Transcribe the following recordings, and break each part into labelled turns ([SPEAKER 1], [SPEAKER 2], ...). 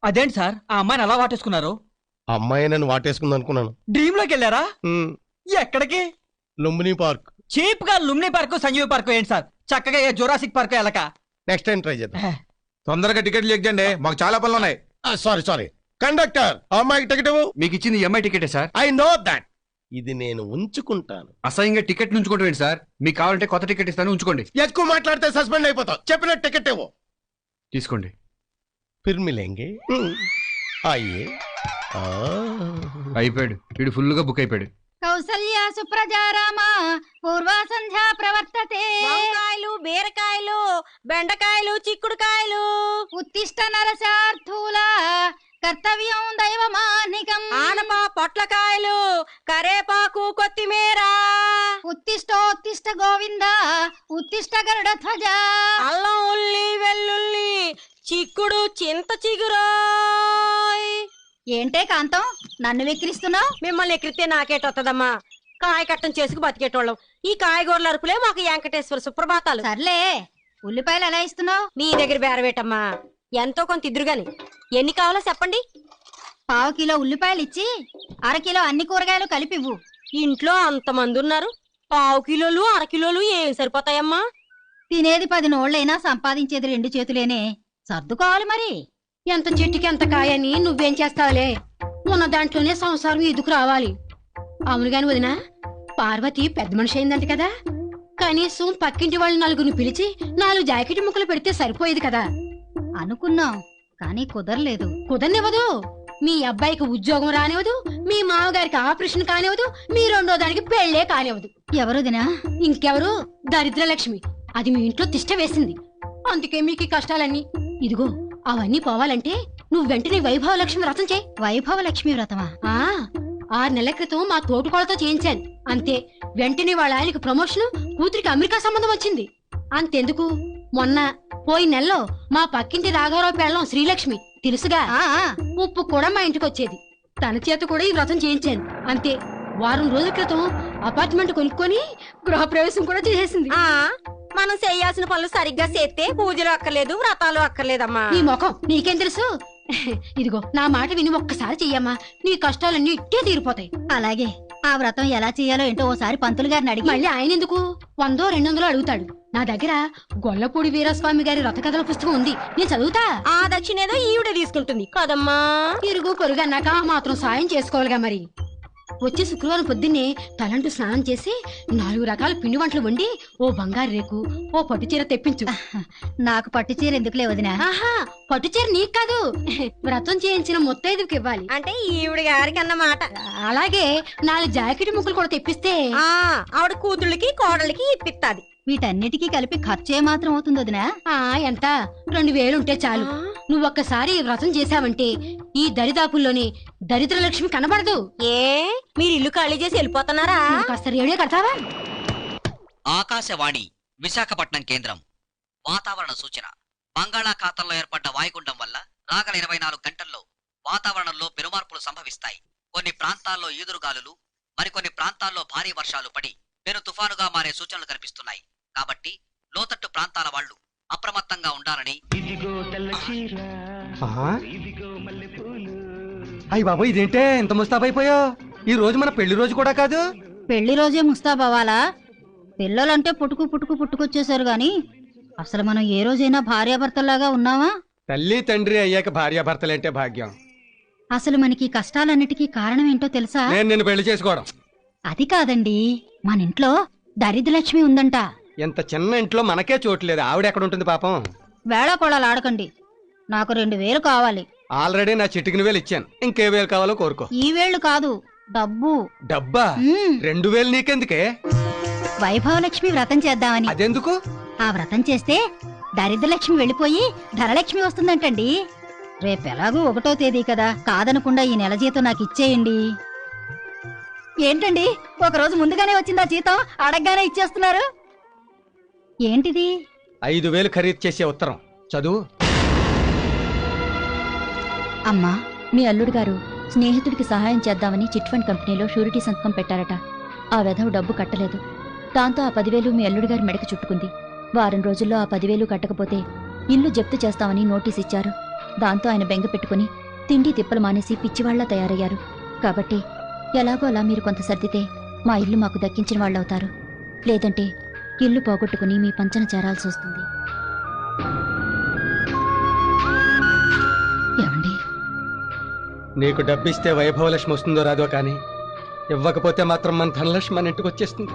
[SPEAKER 1] అదేంటి సార్ ఆ అమ్మాయిని అలా వాటేసుకున్నారు?
[SPEAKER 2] అమ్మాయి నన్ను వాటేసుకుంది అనుకున్నాను.
[SPEAKER 1] డ్రీమ్ లోకి వెళ్ళారా? ఎక్కడికి?
[SPEAKER 2] లుంబిని పార్క్.
[SPEAKER 1] చీప్ గా లుంబిని పార్క్ సంజీవి పార్క్ ఏంటి సార్? చక్కగా జురాసిక్ పార్క్ వెళ్ళక
[SPEAKER 2] నెక్స్ట్ టైం ట్రై చేద్దాం.
[SPEAKER 3] తొందరగా టికెట్లు ఎక్కండి, మాకు చాలా పనులు ఉన్నాయి.
[SPEAKER 2] సారీ కండక్టర్, అమ్మాయికి టికెట్ ఇవ్వు.
[SPEAKER 3] మీకు ఇచ్చింది ఎంఐ టికెటే సార్.
[SPEAKER 2] I know that. ఇది నేను ఉంచుకుంటాను.
[SPEAKER 3] అసహ్యంగా టికెట్ ఉంచుకోండి సార్. మీకు కావాలంటే కొత్త టికెట్ ఇస్తాను, ఉంచుకోండి.
[SPEAKER 2] ఎక్కువ మాట్లాడితే సస్పెండ్ అయిపోతావు. చెప్పిన టికెట్ ఇవ్వు.
[SPEAKER 3] తీసుకోండి.
[SPEAKER 2] ఫిర్ మిలేంగే. అయ్యే
[SPEAKER 3] అయిపోయాడు, వీడు ఫుల్ గా బుక్ అయిపోయాడు.
[SPEAKER 4] కౌసల్య సుప్రజారామ పూర్వ సంధ్యా ప్రవర్తతే.
[SPEAKER 5] వంకాయలు, బీరకాయలు, బెండకాయలు, చిక్కుడుకాయలు.
[SPEAKER 4] ఉత్తిష్ట నరసార్థూల కర్తవ్యం దైవమానికం.
[SPEAKER 5] ఆనప, పొట్లకాయలు, కరేపాకు, కొత్తిమీర.
[SPEAKER 4] ఉత్తిష్టోత్తిష్ట గోవింద ఉత్తిష్ట గరుడ ధ్వజ.
[SPEAKER 5] అల్లం, ఉల్లి, వెల్లుల్లి, చిక్కుడు, చింత చిగురు.
[SPEAKER 4] ఏంటే కాంతం నన్ను వెక్కిరిస్తున్నావు?
[SPEAKER 5] మిమ్మల్ని ఎక్కిరితే నాకేటొత్తదమ్మా. కాయ కట్టం చేసుకు బతికేటోళ్ళం. ఈ కాయగూరల అరుపులే మాకు వెంకటేశ్వర సుప్రభాతాలు.
[SPEAKER 4] సర్లే, ఉల్లిపాయలు ఎలా ఇస్తున్నావు?
[SPEAKER 5] మీ దగ్గర బేరవేటమ్మా. ఎంతో కొంత ఇద్దరు గాని. ఎన్ని కావాలో చెప్పండి.
[SPEAKER 4] 1/2 కిలో ఉల్లిపాయలు ఇచ్చి 1/2 కిలో అన్ని కూరగాయలు కలిపివ్వు.
[SPEAKER 5] ఇంట్లో అంతమంది ఉన్నారు, 1/2 కిలోలు 1/2 కిలోలు ఏం సరిపోతాయమ్మా?
[SPEAKER 4] తినేది 10 నోళ్ళైనా సంపాదించేది 2 చేతులేనే. సర్దుకోవాలి మరి.
[SPEAKER 6] ఎంత చెట్టుకి ఎంత కాయని నువ్వేం చేస్తావులే. ఉన్న దాంట్లోనే సంసారం ఎదుకు రావాలి. అవును గాని వదినా, పార్వతి పెద్ద మనిషి అయిందంట కదా. కనీసం పక్కింటి వాళ్ళు 4 పిలిచి 4 జాకెట్ ముక్కలు పెడితే సరిపోయేది కదా.
[SPEAKER 4] అనుకున్నాం కానీ కుదరలేదు.
[SPEAKER 6] కుదరనివ్వదు. మీ అబ్బాయికి ఉద్యోగం రానివ్వదు, మీ మామగారికి ఆపరేషన్ కానివ్వదు, మీ 2వ దానికి పెళ్లే కానివ్వదు.
[SPEAKER 4] ఎవరుదినా?
[SPEAKER 6] ఇంకెవరు? దరిద్రలక్ష్మి. అది మీ ఇంట్లో తిష్ట వేసింది. అందుకే మీకు ఈ కష్టాలన్నీ. ఇదిగో అవన్నీ పోవాలంటే నువ్వు వెంటనే వైభవలక్ష్మి వ్రతం చేయి.
[SPEAKER 4] వైభవలక్ష్మి వ్రతమా?
[SPEAKER 6] 6 నెలల క్రితం మా తోటికోళ్ళతో చేయించాను. అంతే, వెంటనే వాళ్ళ ఆయనకి ప్రమోషన్, కూతురికి అమెరికా సంబంధం వచ్చింది. అంతెందుకు, మొన్న పోయిన నెలలో మా పక్కింటి రాఘవరావు పెళ్ళం శ్రీలక్ష్మి తెలుసుగా, ఉప్పు కూడా మా ఇంటికి వచ్చేది. తన చేత కూడా ఈ వ్రతం చేయించాను. అంతే, వారం రోజుల క్రితం అపార్ట్మెంట్ కొనుక్కొని గృహప్రవేశం కూడా చేసేసింది.
[SPEAKER 5] మనం చేయాల్సిన పనులు సరిగ్గా చేస్తే పూజలు అక్కర్లేదు, వ్రతాలు అక్కర్లేదమ్మా.
[SPEAKER 6] నీ ముఖం నీకేం తెలుసు? ఇదిగో నా మాట విని ఒక్కసారి చెయ్యమ్మా, నీ కష్టాలన్నీ ఇట్టే తీరిపోతాయి.
[SPEAKER 4] అలాగే. ఆ వ్రతం ఎలా చేయాలో ఏంటో ఓసారి పంతులు గారిని అడిగి.
[SPEAKER 6] మళ్ళీ ఆయన ఎందుకు 100 200 అడుగుతాడు. నా దగ్గర గొల్లపూడి వీరస్వామి గారి రథ కథల పుస్తకం ఉంది, నేను చదువుతా.
[SPEAKER 5] ఆ దక్షిణేదో ఈవిడే తీసుకుంటుంది కదమ్మా.
[SPEAKER 6] ఇరుగు పొరుగు అన్నాక మాత్రం సాయం చేసుకోవాలిగా మరి. వచ్చే శుక్రవారం పొద్దున్నే తలంటూ స్నానం చేసి 4 రకాల పిండి వంటలు వండి ఓ బంగారు రేకు, ఓ పట్టుచీర తెప్పించు.
[SPEAKER 4] నాకు పట్టుచీర ఎందుకులే వదినా?
[SPEAKER 6] ఆహా, పట్టుచీర నీకు కాదు, వ్రతం చేయించిన ముత్తైదుకి ఇవ్వాలి.
[SPEAKER 5] అంటే ఈవిడ గారికి అన్నమాట.
[SPEAKER 6] అలాగే 4 జాకెట్ ముక్కలు కూడా తెప్పిస్తే
[SPEAKER 5] ఆవిడ కూతుళ్ళకి కోడలికి ఇప్పిస్తాది.
[SPEAKER 4] వీటన్నిటికీ కలిపి ఖర్చు ఏమాత్రం అవుతుంది వదినా?
[SPEAKER 6] ఎంత 2000 ఉంటే చాలు. నువ్వొక్కసారి వ్రతం చేశావంటే ఈ దరిదాపుల్లోనే దరిద్రలక్ష్మి కనబడదు.
[SPEAKER 5] ఏ మీరు ఇల్లు ఖాళీ చేసి వెళ్ళిపోతున్నారా?
[SPEAKER 6] కాస్త రేడియో కడతావా?
[SPEAKER 7] ఆకాశవాణి విశాఖపట్నం కేంద్రం. వాతావరణ సూచన. బంగాళాఖాతంలో ఏర్పడ్డ వాయుగుండం వల్ల రాగల 24 గంటల్లో వాతావరణంలో పెనుమార్పులు సంభవిస్తాయి. కొన్ని ప్రాంతాల్లో ఈదురుగాలులు, మరికొన్ని ప్రాంతాల్లో భారీ వర్షాలు పడి పెను తుఫానుగా మారే సూచనలు కనిపిస్తున్నాయి. కాబట్టి లోతట్టు ప్రాంతాల వాళ్లు అప్రమత్తంగా ఉండాలని.
[SPEAKER 1] అయ్య బాబు, ఇదేంటే ఇంత ముస్తాబైపోయావు? ఈ రోజు మన పెళ్లి రోజు కూడా కాదు.
[SPEAKER 4] పెళ్లి రోజే ముస్తాబవ్వాలా? పిల్లలంటే పుట్టుకు పుట్టుకు పుట్టుకొచ్చేసారు గాని అసలు మనం ఏ రోజైనా భార్యాభర్తల్లాగా ఉన్నావా?
[SPEAKER 1] తల్లి తండ్రి అయ్యాక భార్యాభర్తలంటే భాగ్యం.
[SPEAKER 4] అసలు మనకి కష్టాలన్నిటికీ కారణం ఏంటో తెలుసా?
[SPEAKER 1] నేను నిన్ను పెళ్లి చేసుకోవడం.
[SPEAKER 4] అది కాదండి, మన ఇంట్లో దరిద్రలక్ష్మి ఉందంట.
[SPEAKER 1] ఎంత చిన్న ఇంట్లో మనకే చోట్లేదు, ఆవిడ ఎక్కడ ఉంటుంది పాపం?
[SPEAKER 4] వేళాకోళాలు ఆడకండి. నాకు 2000 కావాలి.
[SPEAKER 1] ఆల్రెడీ నా చిటికిన వేలు ఇచ్చాను, ఇంకే వేలు కావాలో కోరుకో.
[SPEAKER 4] ఈ వేళ్ళు కాదు, డబ్బు.
[SPEAKER 1] డబ్బా? 2000 నీకెందుకే?
[SPEAKER 4] వైభవలక్ష్మి వ్రతం చేద్దామని.
[SPEAKER 1] అదెందుకు?
[SPEAKER 4] ఆ వ్రతం చేస్తే దరిద్రలక్ష్మి వెళ్ళిపోయి ధనలక్ష్మి వస్తుందంటండి. రేపెలాగూ 1వ తేదీ కదా, కాదనకుండా ఈ నెల జీతం నాకు ఇచ్చేయండి. ఏంటండి, ఒకరోజు ముందుగానే వచ్చిందా జీతం? అడగగానే ఇచ్చేస్తున్నారు. ఏంటిది?
[SPEAKER 1] 5000 ఖరీదు చేసే ఉత్తరం చదువు.
[SPEAKER 8] అమ్మా, మీ అల్లుడు గారు స్నేహితుడికి సహాయం చేద్దామని చిట్ ఫండ్ కంపెనీలో షూరిటీ సంతకం పెట్టారట. ఆ వెధవ డబ్బు కట్టలేదు. దాంతో ఆ 10,000 మీ అల్లుడు గారి మెడకు చుట్టుకుంది. వారం రోజుల్లో ఆ 10,000 కట్టకపోతే ఇల్లు జప్తు చేస్తామని నోటీస్ ఇచ్చారు. దాంతో ఆయన బెంగ పెట్టుకుని తిండి తిప్పలు మానేసి పిచ్చివాళ్లా తయారయ్యారు. కాబట్టి ఎలాగో అలా మీరు కొంత సర్దితే మా ఇల్లు మాకు దక్కించిన వాళ్ళవుతారు. లేదంటే ఇల్లు పోగొట్టుకుని మీ పంచన చేరాల్సి వస్తుంది. ఏమండి,
[SPEAKER 1] నీకు డబ్బిస్తే వైభవలక్ష్మి వస్తుందో రాదో కానీ ఇవ్వకపోతే మాత్రం మన ధనలక్ష్మి మన ఇంటికి వచ్చేస్తుంది.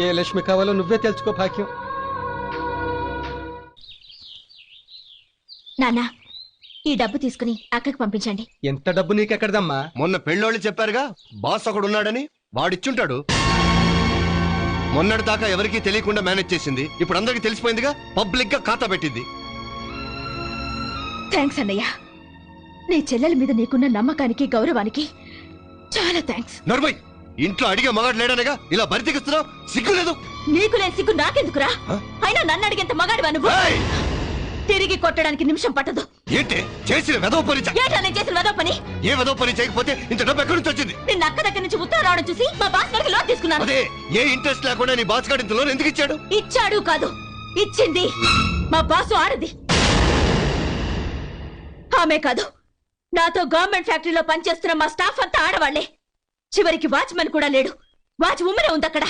[SPEAKER 1] ఏ లక్ష్మి కావాలో నువ్వే తెలుసుకో భాగ్యం.
[SPEAKER 8] నాన్నా, ఈ డబ్బు తీసుకుని అక్కడికి పంపించండి.
[SPEAKER 1] ఎంత డబ్బు నీకెక్కడదమ్మా?
[SPEAKER 2] మొన్న పెళ్ళోళ్ళు చెప్పారుగా బాస్ ఒకడు ఉన్నాడని, వాడిచ్చుంటాడు. మొన్నటి దాకా ఎవరికీ తెలియకుండా మేనేజ్ చేసింది, ఇప్పుడు అందరికీ తెలిసిపోయిందిగా, పబ్లిక్ గా ఖాతా పెట్టింది.
[SPEAKER 8] థ్యాంక్స్ అన్నయ్య. నీ చెల్లెల మీద నీకున్న నమ్మకానికి గౌరవానికి చాలా థ్యాంక్స్.
[SPEAKER 2] నర్మయ్, ఇంట్లో అడిగే మగాడు లేడనగా ఇలా బరితెగిస్తున్నావు? సిగ్గులేదు?
[SPEAKER 8] నీకు లేని సిగ్గు నాకెందుకురా? అయినా నన్ను అడిగేంత మగాడివా నువ్వు? తిరిగి కొట్టడానికి నిమిషం పట్టదు.
[SPEAKER 2] ఏంటి చేసిన వెదవ పని?
[SPEAKER 8] ఏంటా నేను చేసిన వెదవ పని?
[SPEAKER 2] ఏ వెదవ పని చేయకపోతే ఇంత డబ్బు ఎక్కడి నుంచి వచ్చింది?
[SPEAKER 8] నిన్న అక్క దగ్గర నుంచి ఉత్తరం రావడం చూసి మా బాస్ గారికి లోన్ తీసుకున్నాను.
[SPEAKER 2] అదే, ఏ ఇంట్రెస్ట్ లేకుండా నీ బాస్ గారి ఇంత లోన్ ఎందుకు ఇచ్చాడు?
[SPEAKER 8] ఇచ్చాడు కాదు, ఇచ్చింది మా బాసు ఆడది. ఆమె కాదు, నాతో గవర్నమెంట్ ఫ్యాక్టరీలో పనిచేస్తున్న మా స్టాఫ్ అంతా ఆడవాళ్లే. చివరికి వాచ్మెన్ కూడా లేడు, వాచ్ ఉమ్మనే ఉంది అక్కడ.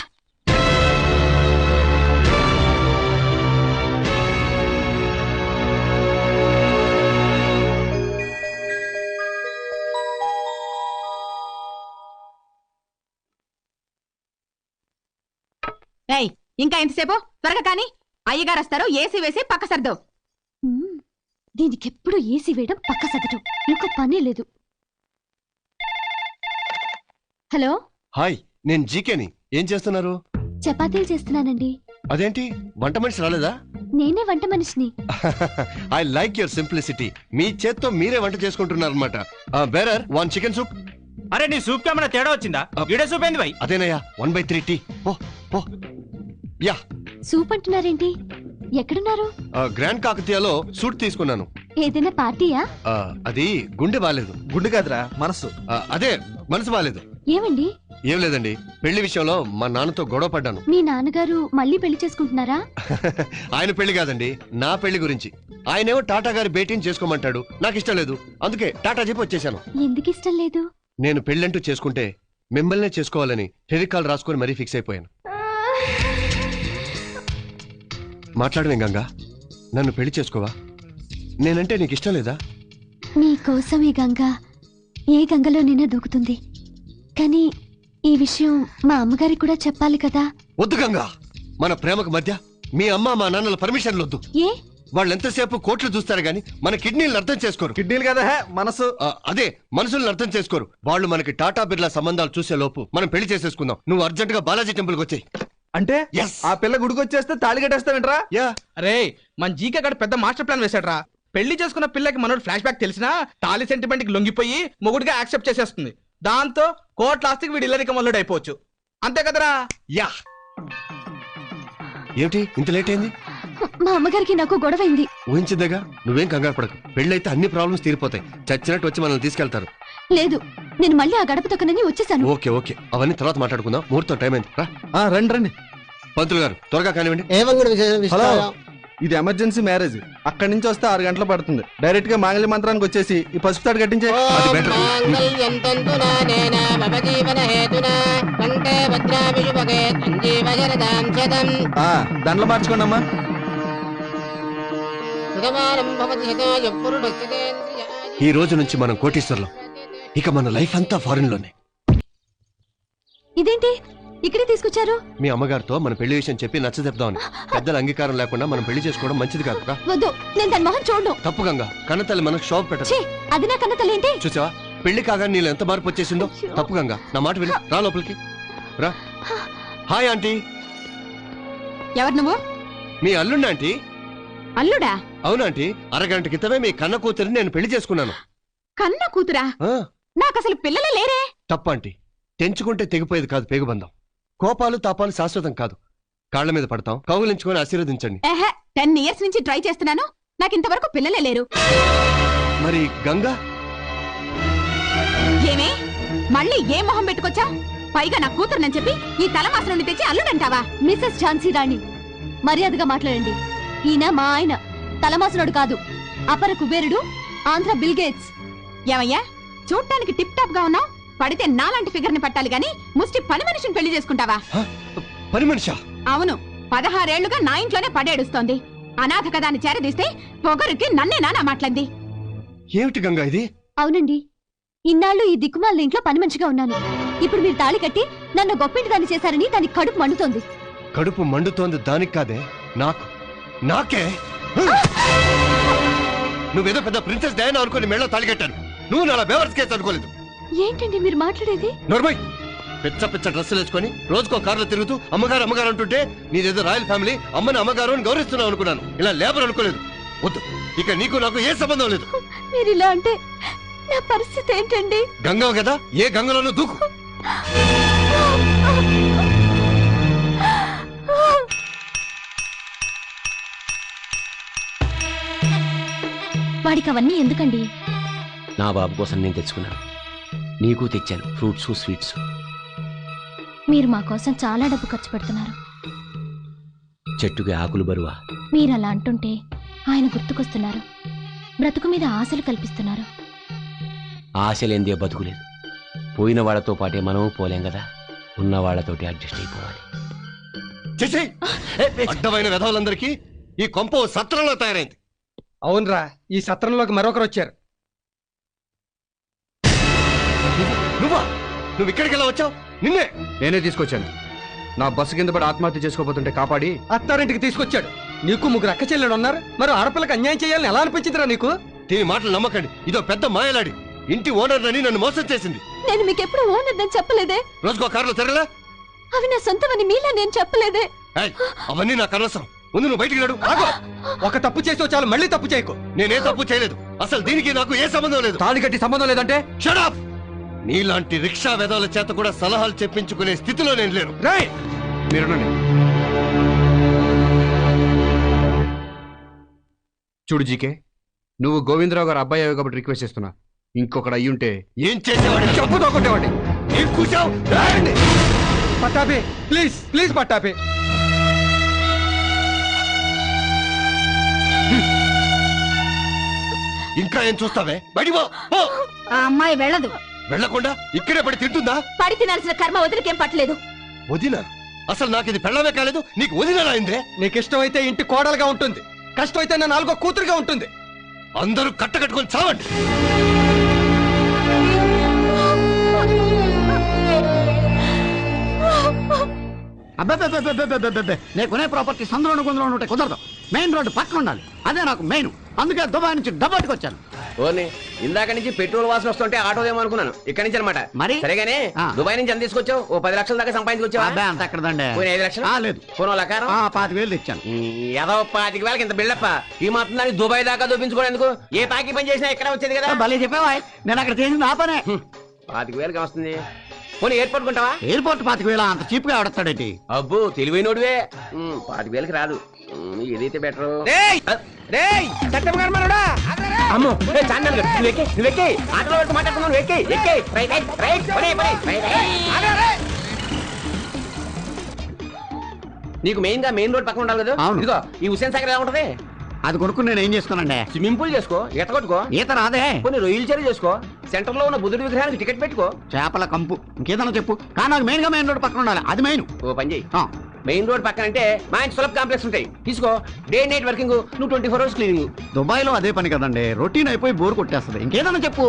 [SPEAKER 6] ఏయ్, ఇంకా ఎంతసేపు? త్వరగా కానీ అయ్యగారు వస్తారు. ఏసీ వేసి పక్క సర్దో.
[SPEAKER 8] దీనికెప్పుడు ఏసీ వేయడం, పక్క సగటు, ఇంకా పని లేదు. హలో,
[SPEAKER 2] హాయ్, నేను జీకేని. ఏం చేస్తున్నారు?
[SPEAKER 8] చపాతీలు చేస్తున్నానండి.
[SPEAKER 2] అదేంటి, వంట మనిషి రాలేదా?
[SPEAKER 8] నేనే వంట మనిషిని.
[SPEAKER 2] I like your simplicity. మీ చేత్తో మీరే వంట చేసుకుంటున్నారు అనమాట. Bearer 1 chicken soup.
[SPEAKER 9] అరే, నీ సూప్ కేమన్నా తేడా వచ్చిందా? ఈడే సూప్ ఏంది భయ్?
[SPEAKER 2] అదేనయ్యా, 1/3 టీ. ఓ యా.
[SPEAKER 8] సూప్ అంటున్నారేంటి? ఎక్కడున్నారు?
[SPEAKER 2] గ్రాండ్ కాకతీయలో సూట్ తీసుకున్నాను.
[SPEAKER 8] ఏదైనా పార్టీయా?
[SPEAKER 2] అది గుండె బాలేదు.
[SPEAKER 9] గుండె కాదురా, మనసు.
[SPEAKER 2] అదే, మనసు బాలేదు.
[SPEAKER 8] ఏమండి?
[SPEAKER 2] ఏం లేదండి, పెళ్లి విషయంలో మా నాన్నతో గొడవ పడ్డాను.
[SPEAKER 8] మీ నాన్నగారు మళ్ళీ పెళ్లి చేసుకుంటున్నారా?
[SPEAKER 2] ఆయన పెళ్లి కాదండి, నా పెళ్లి గురించి. ఆయనేమో టాటా గారి భేటీని చేసుకోమంటాడు. నాకు ఇష్టం లేదు, అందుకే టాటా చెప్పి వచ్చేసాను.
[SPEAKER 8] ఎందుకు ఇష్టం లేదు?
[SPEAKER 2] నేను పెళ్ళంటూ చేసుకుంటే మిమ్మల్నే చేసుకోవాలని టెలికాల్ రాసుకొని మరీ ఫిక్స్ అయిపోయాను. మాట్లాడవేం గంగా, నన్ను పెళ్లి చేసుకోవా? నేనంటే నీకు ఇష్టం లేదా?
[SPEAKER 8] మీకోసం ఈ గంగ ఏ గంగలో నిన్న దూకుతుంది. కానీ ఈ విషయం మా అమ్మగారికి కూడా చెప్పాలి కదా.
[SPEAKER 2] వద్దు గంగా, మన ప్రేమకు మధ్య మీ అమ్మ మా నాన్నల పర్మిషన్లు వద్దు.
[SPEAKER 8] ఏ?
[SPEAKER 2] వాళ్ళు ఎంతసేపు కోట్లు చూస్తారు గాని మన కిడ్నీలను అర్థం చేసుకోరు.
[SPEAKER 9] కిడ్నీలు కదా, మనసు.
[SPEAKER 2] అదే, మనసులను అర్థం చేసుకోరు. వాళ్ళు మనకి టాటా బిర్లా సంబంధాలు చూసే లోపు మనం పెళ్లి చేసేసుకుందాం. నువ్వు అర్జెంట్ గా బాలాజీ టెంపుల్ కి వచ్చాయి.
[SPEAKER 9] అంటే ఆ పిల్ల గుడికి వచ్చేస్తే తాళి కట్టేస్తావేంట్రా?
[SPEAKER 2] యా.
[SPEAKER 9] అరే, మన జీకే గడ పెద్ద మాస్టర్ ప్లాన్ వేసాడ్రా. పెళ్లి చేసుకున్న పిల్లకి మనోడు ఫ్లాష్ బ్యాక్ తెలిసినా తాళి సెంటిమెంట్ కి లొంగిపోయి మొగుడిగా యాక్సెప్ట్ చేసేస్తుంది. దాంతో కోర్టు ఆస్తికి వీడి ఇల్లరిక మల్లుడు అయిపోవచ్చు. అంతే కదరా?
[SPEAKER 2] యా. ఏమిటి ఇంత లేట్ అయింది?
[SPEAKER 8] మా అమ్మగారికి నాకు గొడవైంది.
[SPEAKER 2] ఊహించిందేగా, నువ్వేం కంగారు పడకు. పెళ్ళైతే అన్ని ప్రాబ్లమ్స్ తీరిపోతాయి. చచ్చినట్టు వచ్చి మనల్ని తీసుకెళ్తారు.
[SPEAKER 8] లేదు, నేను మళ్ళీ ఆ గడప తొక్కనని వచ్చేసాను.
[SPEAKER 2] ఓకే ఓకే, అవన్నీ తర్వాత మాట్లాడుకుందాం. ముహూర్తం టైం అయింది.
[SPEAKER 9] రండి రండి.
[SPEAKER 2] పంతులు గారు, త్వరగా కానివ్వండి.
[SPEAKER 9] హలో, ఇది ఎమర్జెన్సీ మ్యారేజ్. అక్కడి నుంచి వస్తే 6 గంటలు పడుతుంది. డైరెక్ట్ గా మాంగళ్య మంత్రానికి వచ్చేసి ఈ పసుపు తాడు కట్టించే.
[SPEAKER 2] అది బెటర్.
[SPEAKER 9] దండలు మార్చుకోండి అమ్మా.
[SPEAKER 2] ఈ రోజు నుంచి మనం కోటీశ్వర్లం. ఇక మన లైఫ్ అంతా ఫారిన్ లోనే.
[SPEAKER 8] ఇదేంటి ఇక్కడే తీసుకొచ్చారు?
[SPEAKER 2] మీ అమ్మగారితో మన పెళ్లి విషయం చెప్పి నచ్చజెప్దామని. పెద్దల అంగీకారం లేకుండా మనం పెళ్లి చేసుకోవడం మంచిది కాదు.
[SPEAKER 8] వద్దు, నేను దాని మొహం చూడను.
[SPEAKER 2] తప్పు గంగా, కన్నతల్లి మనకు షాప్ పెట్టదు.
[SPEAKER 8] ఛీ, అది నా కన్న తల్లి ఏంటి?
[SPEAKER 2] చూసావా, పెళ్లి కాగానే నీళ్ళు ఎంత మార్పు వచ్చేసిందో. తప్పు గంగా, నా మాట విను. రా లోపలికి రా. Hi aunty.
[SPEAKER 6] ఎవరు నువ్వు?
[SPEAKER 2] మీ అల్లుండి ఆంటీ.
[SPEAKER 6] అల్లుడా?
[SPEAKER 2] అవునాంటీ, అరగంట క్రితమే మీ కన్న కూతురిని నేను పెళ్లి చేసుకున్నాను.
[SPEAKER 6] కన్న కూతురా? నాకు అసలు పిల్లలే లేరే.
[SPEAKER 2] తప్పంటీ, తెంచుకుంటే తెగిపోయేది కాదు పేగుబంధం. కోపాలు తాపాలు శాశ్వతం కాదు. కాళ్ల మీద పడతాం, కౌగులించుకొని ఆశీర్వదించండి.
[SPEAKER 6] 10 years నుంచి ట్రై చేస్తున్నాను, నాకు ఇంతవరకు పిల్లలే లేరు.
[SPEAKER 2] మరి గంగా?
[SPEAKER 6] ఏమే, మళ్ళీ ఏ మొహం పెట్టుకొచ్చా? పైగా నా కూతురునని చెప్పి ఈ తలమాస నుండి తెచ్చి అల్లుడంటావా?
[SPEAKER 8] మిసెస్ ఝాన్సీ రాణి, మర్యాదగా మాట్లాడండి. ఈయన మా ఆయన, తలమాసనుడు కాదు, అపర కుబేరుడు, ఆంధ్ర బిల్ గేట్స్.
[SPEAKER 10] ఏమయ్యా చూడటానికి టిప్ టాప్ గా ఉన్నావు, పడితే నాలాంటి ఫిగర్ ని పట్టాలి గాని ముష్టి పని మనిషిని పెళ్లి చేసుకుంటావా?
[SPEAKER 2] పని మనిషా?
[SPEAKER 10] అవును, 16 ఏళ్లుగా నా ఇంట్లోనే పడేడుస్తోంది. అనాథ కదాన్ని చేరదీస్తే పొగరికి నన్నే నానా మాట్లాడింది.
[SPEAKER 2] ఏమిటి గంగా ఇది?
[SPEAKER 8] అవునండి, ఇన్నాళ్ళు ఈ దిక్కుమాలిన ఇంట్లో పని మనిషిగా ఉన్నాను. ఇప్పుడు మీరు తాళి కట్టి నన్ను గొప్పింటి దాన్ని చేశారని దానికి కడుపు మండుతోంది.
[SPEAKER 2] కడుపు మండుతోంది దానికి కాదే, నాకే. నువ్వేదో పెద్ద ప్రిన్సెస్ డయానా అనుకుని మెళ్ళో తాళి కట్టాను. నువ్వు నా బేవర్స్ కేసు అనుకోలేదు.
[SPEAKER 8] ఏంటండి మీరు మాట్లాడేది?
[SPEAKER 2] నోర్మై, పిచ్చ డ్రెస్సులు వేసుకొని రోజుకో కారులో తిరుగుతూ అమ్మగారు అంటుంటే నీదేదో రాయల్ ఫ్యామిలీ, అమ్మని అమ్మగారు అని గౌరవిస్తున్నావు అనుకున్నాను. ఇలా లేబర్ అనుకోలేదు. వద్దు, ఇక నీకు నాకు ఏ సంబంధం లేదు.
[SPEAKER 8] మీరు ఇలా అంటే నా పరిస్థితి ఏంటండి?
[SPEAKER 2] గంగ కదా, ఏ గంగలోనూ దూకు.
[SPEAKER 8] వాడికి అవన్నీ ఎందుకండి?
[SPEAKER 11] నా బాబు కోసం నేను తెచ్చుకున్నాను, నీకు తెచ్చాను ఫ్రూట్స్ స్వీట్స్.
[SPEAKER 8] మీరు మా కోసం చాలా డబ్బు ఖర్చు పెడుతున్నారు.
[SPEAKER 11] చెట్టుకి ఆకులు బరువా?
[SPEAKER 8] మీరు అలా అంటుంటే ఆయన గుర్తుకొస్తున్నారు. బ్రతుకు మీద ఆశలు కల్పిస్తున్నారు.
[SPEAKER 11] ఆశలేందే బతుకులేదు. పోయిన వాళ్ళతో పాటే మనం పోలేం కదా, ఉన్న వాళ్ళతోటి అడ్జస్ట్ అయిపోవాలి.
[SPEAKER 2] అడ్డమైన విధవులందరికీ ఈ కొంప సత్రంలో తయారైంది.
[SPEAKER 1] అవునరా, ఈ సత్రంలోకి మరొకరు వచ్చారు.
[SPEAKER 2] నువ్వు ఇక్కడికి ఎలా వచ్చావు? నిన్నే
[SPEAKER 3] నేనే తీసుకొచ్చాను. నా బస్సు కింద పడి ఆత్మహత్య చేసుకోబోతుంటే కాపాడి
[SPEAKER 1] అత్తారింటికి తీసుకొచ్చాడు. నీకు 3 అక్క చెల్లెలు ఉన్నారు, మరి ఆడపిల్లకి అన్యాయం చేయాలని ఎలా అనిపించిందిరా నీకు?
[SPEAKER 2] దీని మాటలు నమ్మకండి, ఇదో పెద్ద మాయలాడి. ఇంటి ఓనర్ అని నన్ను మోసం చేసింది.
[SPEAKER 8] నేను మీకు ఎప్పుడు ఓనర్ చెప్పలేదే.
[SPEAKER 2] రోజుకో కారులో తిరగలే?
[SPEAKER 8] అవి నా సొంతమని మీలా నేను చెప్పలేదే.
[SPEAKER 2] అవన్నీ నాకు అనవసరం. ముందు నువ్వు బయటికి నడు.
[SPEAKER 1] ఒక తప్పు చేసో చాలు, మళ్ళీ తప్పు చేయకు.
[SPEAKER 2] నేనే తప్పు చేయలేదు. అసలు దీనికి నాకు ఏ సంబంధం లేదు.
[SPEAKER 3] తాళి కట్టి సంబంధం లేదంటే
[SPEAKER 2] షట్ అప్. నీలాంటి రిక్షా వెధవల చేత కూడా సలహాలు చెప్పించుకునే స్థితిలో నేను లేను.
[SPEAKER 3] మీరునండి. చూడు జీకే, నువ్వు గోవిందరావు గారు అబ్బాయి అయ్యావు కాబట్టి రిక్వెస్ట్ చేస్తున్నా. ఇంకొకటి అయ్యుంటే
[SPEAKER 2] ఏం చేసేవాడి?
[SPEAKER 3] చెప్పుతో కొట్టేవాడి.
[SPEAKER 2] ఏం కూర్చావు?
[SPEAKER 1] పట్టాపే, ప్లీజ్ ప్లీజ్ పట్టాపే.
[SPEAKER 2] ఇంకా ఏం చూస్తావే? బయటికి పో.
[SPEAKER 10] ఆ అమ్మాయి వెళ్ళదు.
[SPEAKER 2] వెళ్లకుండా ఇక్కడే పడి తింటుందా?
[SPEAKER 10] పడి తినాల్సిన కర్మ వదిలికేం పట్టలేదు.
[SPEAKER 2] వదినా? అసలు నాకు ఇది పెళ్ళమే కాలేదు, నీకు వదినా అయిందే.
[SPEAKER 1] నీకు ఇష్టమైతే ఇంటి కోడలుగా ఉంటుంది, కష్టమైతే నా 4వ కూతురుగా ఉంటుంది.
[SPEAKER 2] అందరూ కట్టకట్టుకొని చావండి.
[SPEAKER 12] అబ్బాయి, నేను కొనే ప్రాపర్టీ సందులో గుందులో ఉంటే కుదరదు. మెయిన్ రోడ్డు పక్కన ఉండాలి, అదే నాకు మెయిన్. అందుకే దుబాయ్ నుంచి డబ్బట్టుకొచ్చాను.
[SPEAKER 11] ఓర్ని, ఇందాక నుంచి పెట్రోల్ వాసన వస్తుంటే ఆటోదేమో అనుకున్నాను. ఇక్కడి నుంచి అనమాట.
[SPEAKER 12] మరి
[SPEAKER 11] సరేగానే దుబాయ్ నుంచి ఎంత తీసుకొచ్చావు? ఓ 10 లక్షల దాకా సంపాదించుకొచ్చావా?
[SPEAKER 12] అబ్బాయి అంత ఎక్కడదండి.
[SPEAKER 11] 5 లక్షలు
[SPEAKER 12] లేదు.
[SPEAKER 11] పోనో లకారం
[SPEAKER 12] 25,000 తెచ్చాను.
[SPEAKER 11] ఏదో 25,000 ఇంత బిల్డప్ప. ఈ మాత్రం దానికి దుబాయ్ దాకా చూపించుకోవడానికి ఏ పాకి పని చేసినా ఇక్కడ వచ్చేది కదా.
[SPEAKER 12] భలే చెప్పావా? నేను అక్కడ చేసింది నా పనే.
[SPEAKER 11] 25,000 వస్తుంది. పోనీ ఎయిర్పోర్ట్ కొంటావా?
[SPEAKER 12] ఎయిర్పోర్ట్ 25,000 అంత చీప్ గా ఆడతాడేంటి?
[SPEAKER 11] అబ్బో, తెలివైనోడివే. 25,000 రాదు. ఏదైతే బెటర్. నీకు మెయిన్ గా మెయిన్ రోడ్ పక్కన ఉండాలి కదా. ఇదిగో ఈ హుస్సేన్ సాగర్ ఎలా ఉంటది?
[SPEAKER 12] అది కొనుక్కుని నేను ఏం చేసుకోనండి?
[SPEAKER 11] స్విమ్మింగ్ పూల్ చేసుకో, ఈత కొట్టుకో.
[SPEAKER 12] ఈత రాదే.
[SPEAKER 11] కొన్ని రొయ్యలు చెరువు చేసుకో. సెంటర్ లో ఉన్న బుద్ధుడి విగ్రహానికి టికెట్ పెట్టుకో.
[SPEAKER 12] చేపల కంపు ఇంకేదన్నా చెప్పు, కానీ నాకు మెయిన్ గా మెయిన్ రోడ్ పక్కన ఉండాలి, అది మెయిన్.
[SPEAKER 11] ఓ పని చెయ్యి, మెయిన్ రోడ్ పక్కన అంటే మా ఇంటి సులభ కాంప్లెక్స్ ఉంటాయి, తీసుకో. డే నైట్ వర్కింగ్, నువ్వు 24 hours క్లీనింగ్.
[SPEAKER 12] దుబాయ్ లో అదే పని కదండి, రొటీన్ అయిపోయి బోర్ కొట్టేస్తుంది. ఇంకేదన్నా చెప్పు.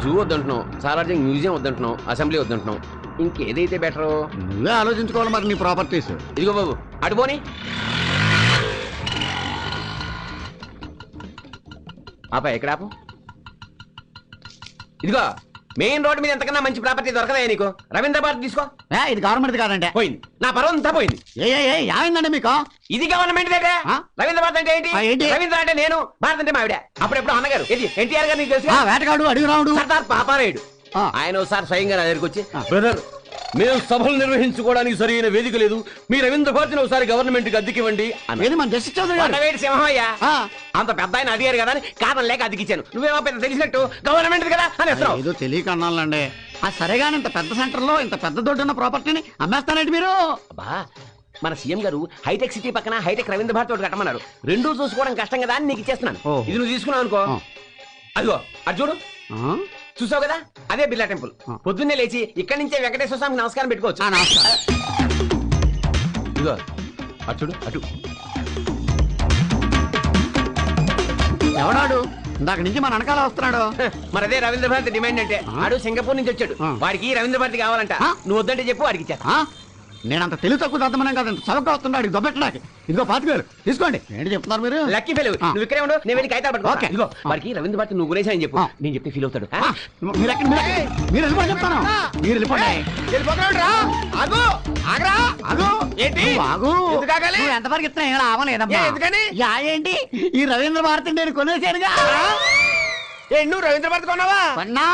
[SPEAKER 11] జూ వద్దంటున్నావు, సాలార్జింగ్ మ్యూజియం వద్దంటున్నావు, అసెంబ్లీ వద్దంటున్నావు. ఇంకేదైతే బెటర్?
[SPEAKER 12] నువ్వే ఆలోచించుకోవాలి మరి నీ ప్రాపర్టీస్.
[SPEAKER 11] ఇదిగో బాబు, అటుపోని. ఆపా, ఎక్కడ ఆపు. ఇదిగో మెయిన్ రోడ్ మీద ఎంతకన్నా మంచి ప్రాపర్టీ దొరకదా నీకు? రవీంద్ర భారతి తీసుకో.
[SPEAKER 12] ఇది గవర్నమెంట్ కాదంటే
[SPEAKER 11] పోయింది, నా పర్వం అంతా పోయింది.
[SPEAKER 12] ఏమైందండి మీకు?
[SPEAKER 11] ఇది గవర్నమెంట్ రవీంద్ర భారత్ అంటే ఏంటి? రవీంద్ర అంటే నేను, భారత్ అంటే మావిడ. అప్పుడెప్పుడు అన్నగారు ఎన్టీఆర్ గారు నీకు తెలుసు.
[SPEAKER 12] వేటగాడు అడుగురావుడు
[SPEAKER 11] సర్దార్ పాపారాయుడు. ఆయన ఒకసారి స్వయంగా నా దగ్గరికి వచ్చి, బ్రదర్ మేము సభలు నిర్వహించుకోవడానికి సరైన వేదిక లేదు, మీ రవీంద్ర భారతిని ఒకసారి గవర్నమెంట్ కి అద్దెకివ్వండి. సింహయ్య అంత పెద్ద ఆయన అడిగారు కదా అని కారణం లేక అద్దెకిచ్చాను. నువ్వేమో పెద్ద తెలిసినట్టు గవర్నమెంట్ కదా అని వస్తావు.
[SPEAKER 12] ఏదో తెలియక అన్నాలండి. సరేగాని ఇంత పెద్ద సెంటర్ లో ఇంత పెద్ద దొడ్డున్న ప్రాపర్టీని అమ్మేస్తానండి మీరు?
[SPEAKER 11] మన సీఎం గారు హైటెక్ సిటీ పక్కన హైటెక్ రవీంద్ర భారతి ఒకటి కట్టమన్నారు. రెండూ చూసుకోవడం కష్టం కదా అని నీకు ఇచ్చేస్తున్నాను. ఇది నువ్వు తీసుకున్నావు అనుకో, అదిగో అది చూడు, చూసావు కదా, అదే బిర్లా టెంపుల్. పొద్దున్నే లేచి ఇక్కడి నుంచే వెంకటేశ్వర స్వామికి నమస్కారం పెట్టుకోవచ్చు. ఇదిగో అటు చూడు, అటు.
[SPEAKER 12] ఎవడాడు ఇందాక నుంచి మన వెనకాల వస్తున్నాడు?
[SPEAKER 11] మరి అదే రవీంద్ర భారతి డిమాండ్ అంటే. ఆడు సింగపూర్ నుంచి వచ్చాడు, వాడికి రవీంద్ర భారతి కావాలంట. నువ్వు వద్దంటే చెప్పు, వాడికి ఇచ్చా.
[SPEAKER 12] నేనంత తెలివి తక్కువ దద్దమనం కాదు, చవక వస్తున్నాడు దొబ్బెట్టడానికి. ఇదిగో 25,000 తీసుకోండి. ఏంటి చెప్తున్నారు మీరు?
[SPEAKER 11] లక్కీ ఫెలో, నువ్వు ఇక్కడే ఉండు, నేను వెళ్ళి కాగితాలు పట్టుకో. ఇదిగో వాడికి రవీంద్ర భారతి నువ్వు గురేసా అని చెప్పు, నేను చెప్తే ఫీల్ అవుతాడు.
[SPEAKER 12] మీరు వెళ్ళిపోయి చెప్తాను, మీరు వెళ్ళిపోండి. ఎంతవరకు ఇస్తున్నా ఆవలేదమ్మా. ఏంటి ఈ రవీంద్ర భారతి నేను కొనేసానుగా.
[SPEAKER 11] నువ్వు రవీంద్ర భారతి కొన్నావా?
[SPEAKER 12] కొన్నా.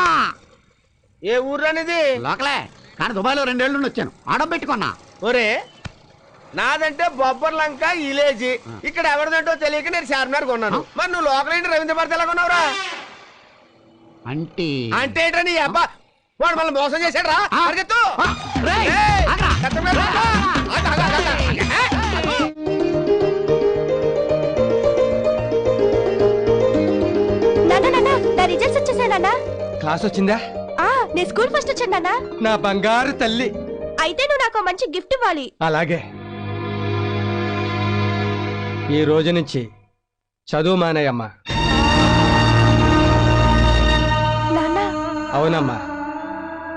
[SPEAKER 11] ఏ ఊర్లో అనేది?
[SPEAKER 12] లోకలే, కానీ దుబాయ్లో 2 ఏళ్ళు నుండి వచ్చాను. ఆడం పెట్టుకున్నా.
[SPEAKER 11] ఒరే నాదంటే బొబ్బర్ లంక విలేజ్, ఇక్కడ ఎవరిదంటో తెలియక నేను చార్మినార్ కొన్నాను. మరి నువ్వు లోకల్ ఏంటి రవీంద్ర భారతి ఎలా కొన్నావురా?
[SPEAKER 12] అంటే
[SPEAKER 11] ఏంటా నీ అబ్బా, వాడు మళ్ళీ మోసం చేశాడు రా.
[SPEAKER 13] రిజల్ట్స్ వచ్చేసానా?
[SPEAKER 1] క్లాస్ వచ్చిందా?
[SPEAKER 13] నేను స్కూల్ ఫస్ట్ వచ్చాను.
[SPEAKER 1] నా బంగారు తల్లి,
[SPEAKER 13] అయితే నువ్వు నాకు మంచి గిఫ్ట్ ఇవ్వాలి.
[SPEAKER 1] అలాగే. ఈ రోజు నుంచి చదువు మానేయమ్మా. అవునమ్మా,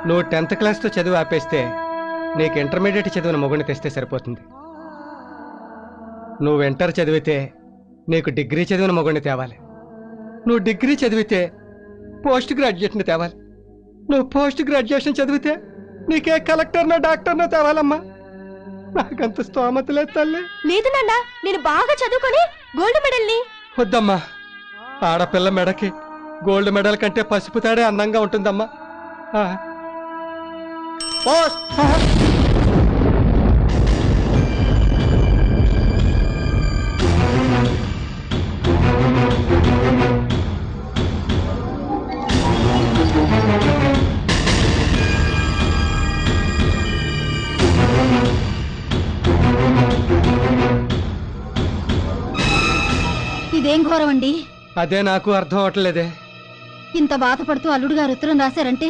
[SPEAKER 1] నువ్వు 10th క్లాస్తో చదువు ఆపేస్తే నీకు ఇంటర్మీడియట్ చదివిన మొగుడిని తెస్తే సరిపోతుంది. నువ్వు ఇంటర్ చదివితే నీకు డిగ్రీ చదివిన మొగుడిని తేవాలి. నువ్వు డిగ్రీ చదివితే పోస్ట్ గ్రాడ్యుయేట్ని తేవాలి. నువ్వు పోస్ట్ గ్రాడ్యుయేషన్ చదివితే నీకే కలెక్టర్నో డాక్టర్నో తేవాలమ్మా. నాకంత స్తోమత లేదు తల్లి.
[SPEAKER 13] లేదు నాన్న, నేను బాగా చదువుకొని గోల్డ్ మెడల్ని.
[SPEAKER 1] వద్దమ్మా, ఆడపిల్ల మెడకి గోల్డ్ మెడల్ కంటే పసుపు తాడే అందంగా ఉంటుందమ్మా.
[SPEAKER 4] ఇదేం ఘోరం అండి?
[SPEAKER 1] అదే నాకు అర్థం అవట్లేదే.
[SPEAKER 4] ఇంత బాధపడుతూ అల్లుడు గారు ఉత్తరం రాశారంటే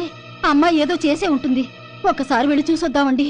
[SPEAKER 4] అమ్మాయి ఏదో చేసే ఉంటుంది. ఒక్కసారి వెళ్ళి చూసొద్దామండి.